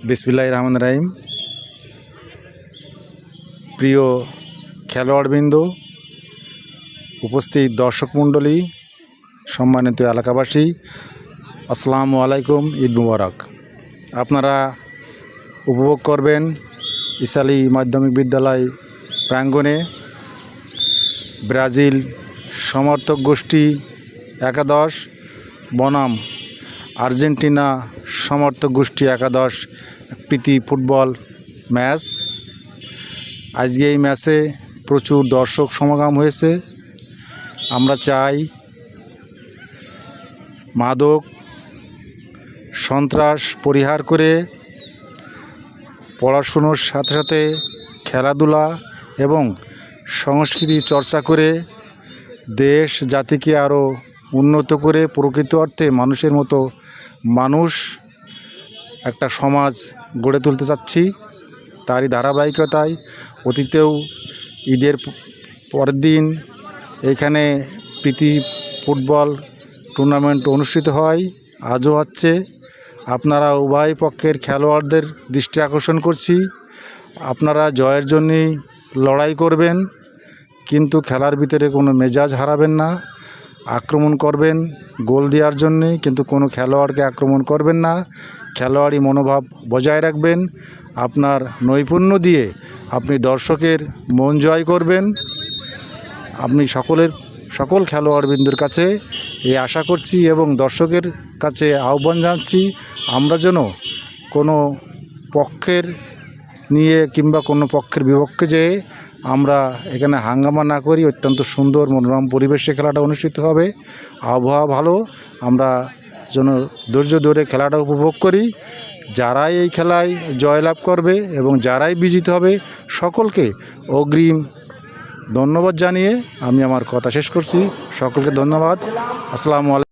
বিসমিল্লাহির রহমানির রহিম। প্রিয় খেলোয়াড়বৃন্দ, উপস্থিত দর্শক মণ্ডলী, সম্মানিত এলাকাবাসী, আসসালামু আলাইকুম, ঈদ মুবারক। আপনারা উপভোগ করবেন ইসালি মাধ্যমিক বিদ্যালয় প্রাঙ্গণে ব্রাজিল সমর্থক গোষ্ঠী একাদশ বনাম আর্জেন্টিনা সমর্থক গোষ্ঠী একাদশ প্রীতি ফুটবল ম্যাচ। আজকে এই ম্যাচে প্রচুর দর্শক সমাগম হয়েছে। আমরা চাই মাদক সন্ত্রাস পরিহার করে পড়াশুনোর সাথে সাথে খেলাধুলা এবং সংস্কৃতি চর্চা করে দেশ জাতিকে আরও উন্নত করে প্রকৃত অর্থে মানুষের মতো মানুষ একটা সমাজ গড়ে তুলতে চাচ্ছি। তারই ধারাবাহিকতায় অতীতেও ঈদের পরের দিন এখানে প্রীতি ফুটবল টুর্নামেন্ট অনুষ্ঠিত হয়, আজও হচ্ছে। আপনারা উভয় পক্ষের খেলোয়াড়দের দৃষ্টি আকর্ষণ করছি, আপনারা জয়ের জন্যই লড়াই করবেন, কিন্তু খেলার ভিতরে কোনো মেজাজ হারাবেন না। আক্রমণ করবেন গোল দেওয়ার জন্যে, কিন্তু কোনো খেলোয়াড়কে আক্রমণ করবেন না। খেলোয়াড়ি মনোভাব বজায় রাখবেন। আপনার নৈপুণ্য দিয়ে আপনি দর্শকের মন জয় করবেন। আপনি সকল খেলোয়াড়বৃন্দের কাছে এই আশা করছি এবং দর্শকের কাছে আহ্বান জানাচ্ছি, আমরা যেন কোনো পক্ষের নিয়ে কিংবা কোনো পক্ষের বিপক্ষে যেয়ে আমরা এখানে হাঙ্গামা না করি। অত্যন্ত সুন্দর মনোরম পরিবেশে খেলাটা অনুষ্ঠিত হবে, আবহাওয়া ভালো, আমরা যেন ধৈর্য ধরে খেলাটা উপভোগ করি। যারাই এই খেলায় জয়লাভ করবে এবং যারাই বিজিত হবে সকলকে অগ্রিম ধন্যবাদ জানিয়ে আমি আমার কথা শেষ করছি। সকলকে ধন্যবাদ। আসসালামু আলাইকুম।